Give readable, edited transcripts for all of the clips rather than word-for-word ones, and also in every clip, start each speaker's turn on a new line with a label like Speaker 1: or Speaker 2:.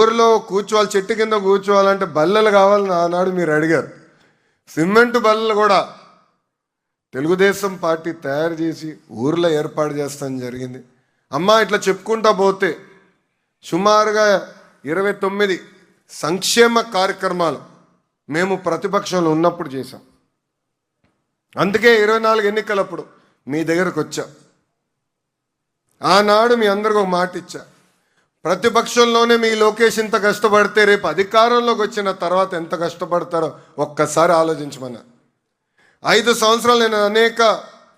Speaker 1: ఊరిలో కూర్చోవాలి, చెట్టు కింద కూర్చోవాలంటే బల్లలు కావాలని ఆనాడు మీరు అడిగారు. సిమెంట్ బల్లలు కూడా తెలుగుదేశం పార్టీ తయారు చేసి ఊర్లో ఏర్పాటు చేస్తాం జరిగింది. అమ్మ ఇట్లా చెప్పుకుంటా పోతే సుమారుగా 29 సంక్షేమ కార్యక్రమాలు మేము ప్రతిపక్షంలో ఉన్నప్పుడు చేశాం. అందుకే 24 ఎన్నికలప్పుడు మీ దగ్గరకు వచ్చా. ఆనాడు మీ అందరికి ఒక మాట ఇచ్చా, ప్రతిపక్షంలోనే మీ లోకేష్ ఇంత కష్టపడితే రేపు అధికారంలోకి వచ్చిన తర్వాత ఎంత కష్టపడతారో ఒక్కసారి ఆలోచించమన్నా. 5 సంవత్సరాలు నేను అనేక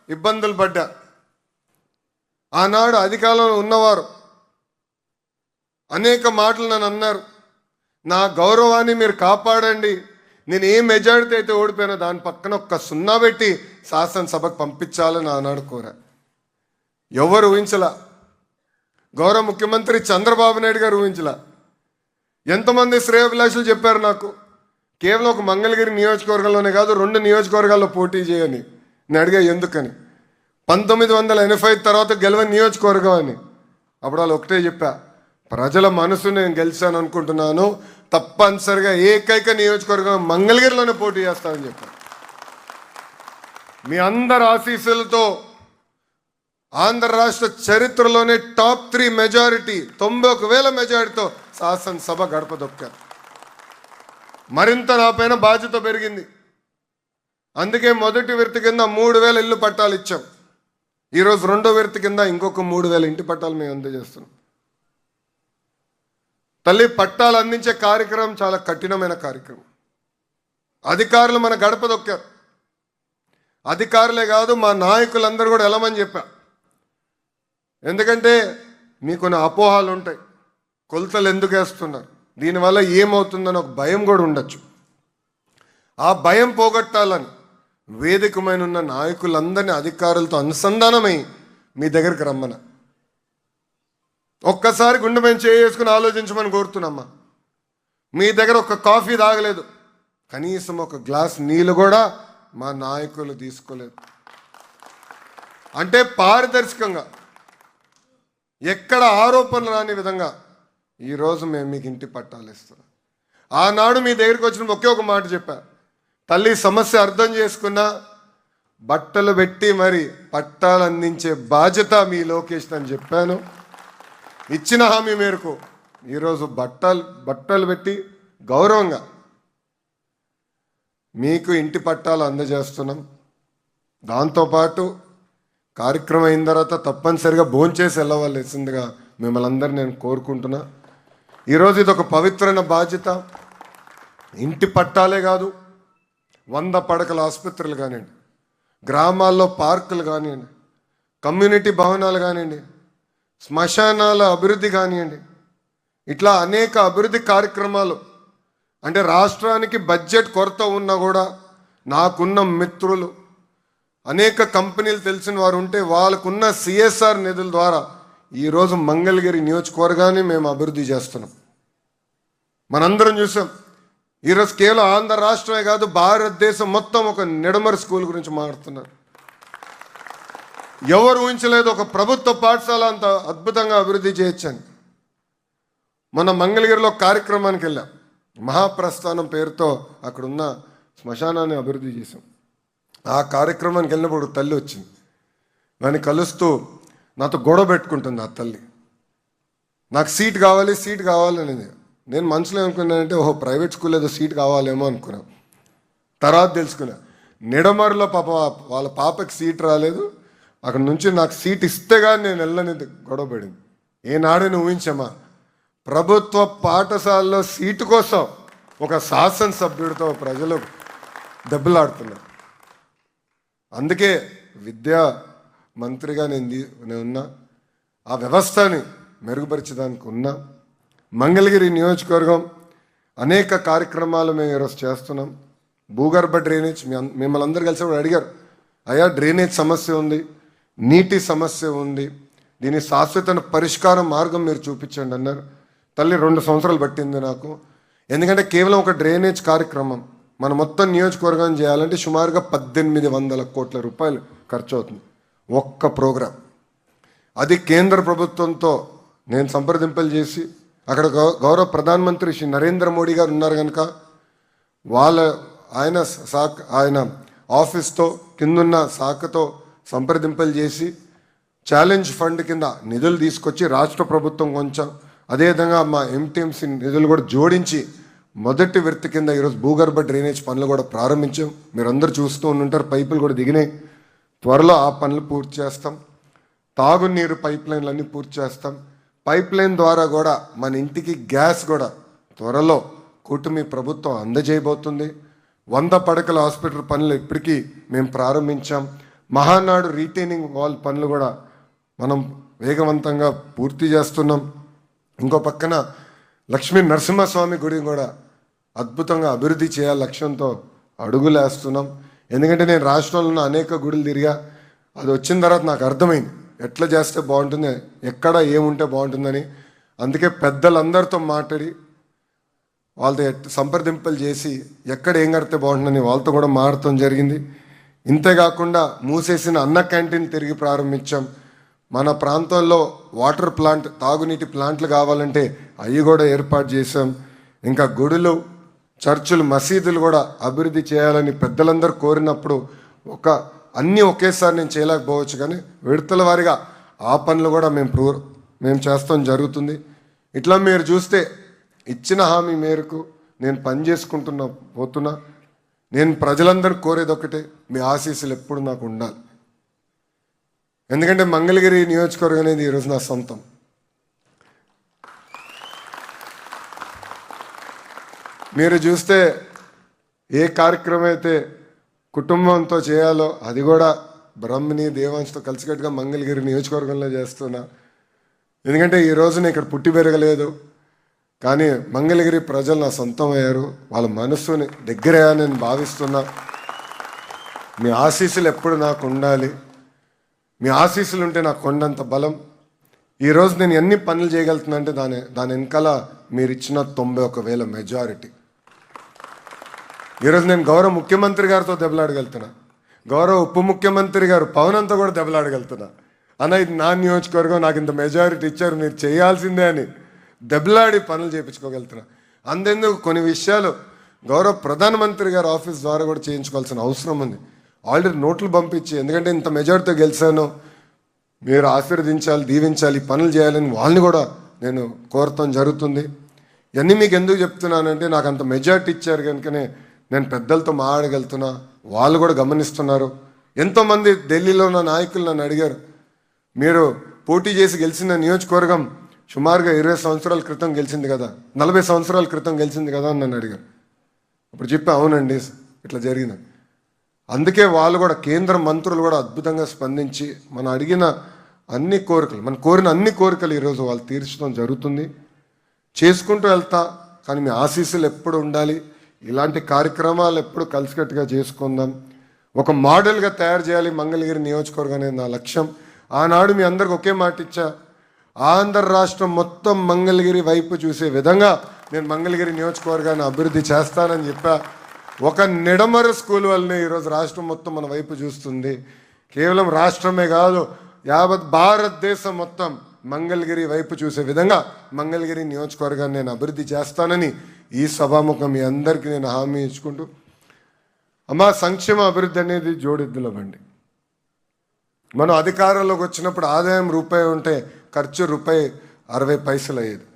Speaker 1: ఇబ్బందులు పడ్డా. ఆనాడు అధికారంలో ఉన్నవారు అనేక మాటలు నన్ను అన్నారు, నా గౌరవాన్ని మీరు కాపాడండి, నేను ఏ మెజారిటీ అయితే ఓడిపోయినా దాని పక్కన ఒక్క 0 పెట్టి శాసనసభకు పంపించాలని ఆనాడు కోరా. ఎవరు ఊహించలా, గౌరవ ముఖ్యమంత్రి చంద్రబాబు నాయుడు గారు ఊహించలా. ఎంతమంది శ్రేయోభిలాషులు చెప్పారు నాకు, కేవలం ఒక మంగళగిరి నియోజకవర్గంలోనే కాదు 2 నియోజకవర్గాల్లో పోటీ చేయని. నేను అడిగా ఎందుకని. 1985 తర్వాత గెలవని నియోజకవర్గం అని. అప్పుడు వాళ్ళు ఒకటే చెప్పా, ప్రజల మనసు నేను గెలిచాను అనుకుంటున్నాను, తప్పనిసరిగా ఏకైక నియోజకవర్గం మంగళగిరిలోనే పోటీ చేస్తానని చెప్పాను. మీ అందరి ఆశీస్సులతో ఆంధ్ర రాష్ట్ర చరిత్రలోనే టాప్ 3 మెజారిటీ 91,000 మెజారిటీతో శాసనసభ గడప దొక్కారు. మరింత నా పైన బాధ్యత పెరిగింది. అందుకే మొదటి విడత కింద 3,000 ఇల్లు పట్టాలు ఇచ్చాం. ఈరోజు 2వ విడత కింద ఇంకొక 3,000 ఇంటి పట్టాలు మేము అందజేస్తున్నాం. తల్లి, పట్టాలు అందించే కార్యక్రమం చాలా కఠినమైన కార్యక్రమం. అధికారులు మన గడప దొక్కారు. అధికారులే కాదు, మా నాయకులందరూ కూడా వెళ్ళమని చెప్పా. ఎందుకంటే మీకు కొన్ని అపోహాలు ఉంటాయి, కొలతలు ఎందుకు వేస్తున్నారు, దీనివల్ల ఏమవుతుందని ఒక భయం కూడా ఉండొచ్చు. ఆ భయం పోగొట్టాలని వేదికమైన ఉన్న నాయకులందరినీ అధికారులతో అనుసంధానమై మీ దగ్గరికి రమ్మన. ఒక్కసారి గుండె మేము చేసుకుని ఆలోచించమని కోరుతున్నామ్మా. మీ దగ్గర ఒక కాఫీ తాగలేదు, కనీసం ఒక గ్లాస్ నీళ్ళు కూడా మా నాయకులు తీసుకోలేదు. అంటే పారదర్శకంగా ఎక్కడ ఆరోపణలు రాని విధంగా ఈరోజు మేము మీకు ఇంటి పట్టాలు ఇస్తున్నాం. ఆనాడు మీ దగ్గరికి వచ్చిన ఒకే ఒక మాట చెప్పా, తల్లి సమస్య అర్థం చేసుకున్నా బట్టలు పెట్టి మరి పట్టాలు అందించే బాధ్యత మీ లోకేష్ అని చెప్పాను. ఇచ్చిన హామీ మేరకు ఈరోజు బట్టలు పెట్టి గౌరవంగా మీకు ఇంటి పట్టాలు అందజేస్తున్నాం. దాంతోపాటు కార్యక్రమం అయిన తర్వాత తప్పనిసరిగా భోంచేసి వెళ్ళవలసిందిగా మిమ్మల్ని అందరినీ నేను కోరుకుంటున్నా. ఈరోజు ఇది ఒక పవిత్రమైన బాధ్యత. ఇంటి పట్టాలే కాదు, 100 పడకల ఆసుపత్రులు కానివ్వండి, గ్రామాల్లో పార్కులు కానివ్వండి, కమ్యూనిటీ భవనాలు కానివ్వండి, శ్మశానాల అభివృద్ధి కానివ్వండి, ఇట్లా అనేక అభివృద్ధి కార్యక్రమాలు. అంటే రాష్ట్రానికి బడ్జెట్ కొరత ఉన్నా కూడా నాకున్న మిత్రులు అనేక కంపెనీలు తెలిసిన వారు ఉంటే వాళ్ళకున్న CSR నిధుల ద్వారా ఈరోజు మంగళగిరి నియోజకవర్గాన్ని మేము అభివృద్ధి చేస్తున్నాం. మనందరం చూసాం. ఈరోజు కేవలం ఆంధ్ర రాష్ట్రమే కాదు, భారతదేశం మొత్తం ఒక నిడమర్ స్కూల్ గురించి మాట్లాడుతున్నారు. ఎవరు ఊహించలేదు ఒక ప్రభుత్వ పాఠశాల అంత అద్భుతంగా అభివృద్ధి చేయొచ్చని. మన మంగళగిరిలో కార్యక్రమానికి వెళ్ళాం, మహాప్రస్థానం పేరుతో అక్కడున్న శ్మశానాన్ని అభివృద్ధి చేశాం. ఆ కార్యక్రమానికి వెళ్ళినప్పుడు తల్లి వచ్చింది, దాన్ని కలుస్తూ నాతో గొడవ పెట్టుకుంటుంది. ఆ తల్లి నాకు సీట్ కావాలి అనేది. నేను మనసులో ఏమనుకున్నానంటే ఓహో ప్రైవేట్ స్కూల్ ఏదో సీట్ కావాలేమో అనుకున్నాను. తర్వాత తెలుసుకున్నా, నిడమర్లో వాళ్ళ పాపకి సీట్ రాలేదు, అక్కడ నుంచి నాకు సీట్ ఇస్తే కానీ నేను వెళ్ళనేది గొడవ పడింది. ఏనాడని ఊహించమ్మా, ప్రభుత్వ పాఠశాలలో సీటు కోసం ఒక శాసనసభ్యుడితో ప్రజలు దెబ్బలాడుతున్నారు. అందుకే విద్యా మంత్రిగా నేను ఉన్నా, ఆ వ్యవస్థని మెరుగుపరిచేదానికి ఉన్నా. మంగళగిరి నియోజకవర్గం అనేక కార్యక్రమాలు మేము ఈరోజు చేస్తున్నాం. భూగర్భ డ్రైనేజ్ మిమ్మల్ని అందరూ కలిసి కూడా అడిగారు, అయ్యా డ్రైనేజ్ సమస్య ఉంది, నీటి సమస్య ఉంది, దీని శాశ్వత పరిష్కార మార్గం మీరు చూపించండి అన్నారు. తల్లి 2 సంవత్సరాలు పట్టింది నాకు. ఎందుకంటే కేవలం ఒక డ్రైనేజ్ కార్యక్రమం మన మొత్తం నియోజకవర్గం చేయాలంటే సుమారుగా 1800 కోట్ల రూపాయలు ఖర్చు అవుతుంది ఒక్క ప్రోగ్రాం. అది కేంద్ర ప్రభుత్వంతో నేను సంప్రదింపులు చేసి అక్కడ గౌరవ ప్రధానమంత్రి శ్రీ నరేంద్ర మోడీ గారు ఉన్నారు కనుక ఆయన ఆఫీస్తో కిందున్న శాఖతో సంప్రదింపులు చేసి ఛాలెంజ్ ఫండ్ కింద నిధులు తీసుకొచ్చి రాష్ట్ర ప్రభుత్వం కొంచెం అదేవిధంగా మా ఎంటీఎంసీ నిధులు కూడా జోడించి మొదటి విడత కింద ఈరోజు భూగర్భ డ్రైనేజ్ పనులు కూడా ప్రారంభించాం. మీరందరూ చూస్తూ ఉంటుంటారు, పైపులు కూడా దిగినాయి. త్వరలో ఆ పనులు పూర్తి చేస్తాం. తాగునీరు పైప్ లైన్లన్నీ పూర్తి చేస్తాం. పైప్ లైన్ ద్వారా కూడా మన ఇంటికి గ్యాస్ కూడా త్వరలో కూటమి ప్రభుత్వం అందజేయబోతుంది. 100 పడకల హాస్పిటల్ పనులు ఇప్పటికీ మేము ప్రారంభించాం. మహానాడు రీటైనింగ్ వాల్ పనులు కూడా మనం వేగవంతంగా పూర్తి చేస్తున్నాం. ఇంకో పక్కన లక్ష్మీ నరసింహస్వామి గుడి కూడా అద్భుతంగా అభివృద్ధి చేయాలి లక్ష్యంతో అడుగులేస్తున్నాం. ఎందుకంటే నేను రాష్ట్రంలో ఉన్న అనేక గుడులు తిరిగా, అది వచ్చిన తర్వాత నాకు అర్థమైంది ఎట్లా చేస్తే బాగుంటుంది, ఎక్కడ ఏముంటే బాగుంటుందని. అందుకే పెద్దలందరితో మాట్లాడి వాళ్ళతో సంప్రదింపులు చేసి ఎక్కడ ఏం కడితే బాగుంటుందని వాళ్ళతో కూడా మాట్లాడటం జరిగింది. ఇంతేకాకుండా మూసేసిన అన్న క్యాంటీన్ తిరిగి ప్రారంభించాం. మన ప్రాంతంలో వాటర్ ప్లాంట్, తాగునీటి ప్లాంట్లు కావాలంటే అవి కూడా ఏర్పాటు చేసాం. ఇంకా గుడులు, చర్చులు, మసీదులు కూడా అభివృద్ధి చేయాలని పెద్దలందరూ కోరినప్పుడు అన్నీ ఒకేసారి నేను చేయలేకపోవచ్చు, కానీ విడతల వారిగా ఆ పనులు కూడా మేము చేస్తాం జరుగుతుంది. ఇట్లా మీరు చూస్తే ఇచ్చిన హామీ మేరకు నేను పని పోతున్నా. నేను ప్రజలందరూ కోరేది ఒకటే, మీ ఆశీస్సులు ఎప్పుడు నాకు ఉండాలి. ఎందుకంటే మంగళగిరి నియోజకవర్గం అనేది ఈరోజు నా సొంతం. మీరు చూస్తే ఏ కార్యక్రమం అయితే కుటుంబంతో చేయాలో అది కూడా బ్రహ్మని దేవాంశతో కలిసికట్టుగా మంగళగిరి నియోజకవర్గంలో చేస్తున్నా. ఎందుకంటే ఈరోజు నేను ఇక్కడ పుట్టి పెరగలేదు, కానీ మంగళగిరి ప్రజలు నా సొంతం అయ్యారు. వాళ్ళ మనస్సుని దగ్గరయ్యా నేను భావిస్తున్నా. మీ ఆశీస్సులు ఎప్పుడు నాకు ఉండాలి. మీ ఆశీస్సులు ఉంటే నాకు కొండంత బలం. ఈరోజు నేను ఎన్ని పనులు చేయగలుగుతున్నా అంటే దాని వెనకాల మీరు ఇచ్చిన 91,000 మెజారిటీ. ఈరోజు నేను గౌరవ ముఖ్యమంత్రి గారితో దెబ్బలాడగలుగుతున్నా, గౌరవ ఉప ముఖ్యమంత్రి గారు పవనంతో కూడా దెబ్బలాడగలుగుతున్నా. అన్న ఇది నా నియోజకవర్గం, నాకు ఇంత మెజారిటీ ఇచ్చారు, మీరు చేయాల్సిందే అని దెబ్బలాడి పనులు చేయించుకోగలుగుతున్నా. అంతెందుకు కొన్ని విషయాలు గౌరవ ప్రధానమంత్రి గారి ఆఫీస్ ద్వారా కూడా చేయించుకోవాల్సిన అవసరం ఉంది. ఆల్రెడీ నోట్లు పంపించి, ఎందుకంటే ఇంత మెజారిటీతో గెలిచాను, మీరు ఆశీర్వదించాలి, దీవించాలి, పనులు చేయాలని వాళ్ళని కూడా నేను కోరటం జరుగుతుంది. ఇవన్నీ మీకు ఎందుకు చెప్తున్నానంటే నాకు అంత మెజారిటీ ఇచ్చారు కనుకనే నేను పెద్దలతో మాట్లాడగలుగుతున్నా. వాళ్ళు కూడా గమనిస్తున్నారు. ఎంతోమంది ఢిల్లీలో ఉన్న నాయకులు నన్ను అడిగారు, మీరు పోటీ చేసి గెలిచిన నియోజకవర్గం సుమారుగా 20 సంవత్సరాల క్రితం గెలిచింది కదా, 40 సంవత్సరాల క్రితం గెలిచింది కదా అని నన్ను అడిగారు. అప్పుడు చెప్పి అవునండి ఇట్లా జరిగింది. అందుకే వాళ్ళు కూడా కేంద్ర మంత్రులు కూడా అద్భుతంగా స్పందించి మనం అడిగిన అన్ని కోరికలు, మనం కోరిన అన్ని కోరికలు ఈరోజు వాళ్ళు తీర్చడం జరుగుతుంది. చేసుకుంటూ వెళ్తా, కానీ మీ ఆశీస్సులు ఎప్పుడు ఉండాలి. ఇలాంటి కార్యక్రమాలు ఎప్పుడు కలిసికట్టుగా చేసుకుందాం. ఒక మోడల్గా తయారు చేయాలి మంగళగిరి నియోజకవర్గం అనేది నా లక్ష్యం. ఆనాడు మీ అందరికి ఒకే మాట ఇచ్చా, ఆంధ్ర రాష్ట్రం మొత్తం మంగళగిరి వైపు చూసే విధంగా నేను మంగళగిరి నియోజకవర్గాన్ని అభివృద్ధి చేస్తానని చెప్పా. ఒక నిడమర స్కూల్ వల్లనే ఈరోజు రాష్ట్రం మొత్తం మన వైపు చూస్తుంది. కేవలం రాష్ట్రమే కాదు, యావత్ భారతదేశం మొత్తం మంగళగిరి వైపు చూసే విధంగా మంగళగిరి నియోజకవర్గాన్ని నేను అభివృద్ధి చేస్తానని ఈ సభాముఖం మీ అందరికీ నేను హామీ ఇచ్చుకుంటూ, అమ్మా సంక్షేమ అభివృద్ధి అనేది జోడెద్దుల బండి. మనం అధికారంలోకి వచ్చినప్పుడు ఆదాయం రూపాయి ఉంటే ఖర్చు ₹60 అయ్యేది.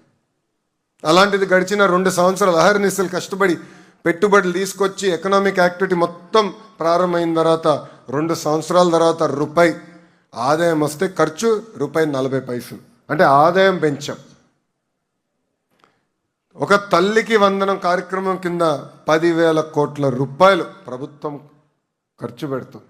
Speaker 1: అలాంటిది గడిచిన 2 సంవత్సరాలు అహర్నిశలు కష్టపడి పెట్టుబడులు తీసుకొచ్చి ఎకనామిక్ యాక్టివిటీ మొత్తం ప్రారంభమైన తర్వాత 2 సంవత్సరాల తర్వాత రూపాయి ఆదాయం వస్తే ఖర్చు ₹40. అంటే ఆదాయం పెంచాం. ఒక తల్లికి వందనం కార్యక్రమం కింద 10,000 కోట్ల రూపాయలు ప్రభుత్వం ఖర్చు పెడుతుంది.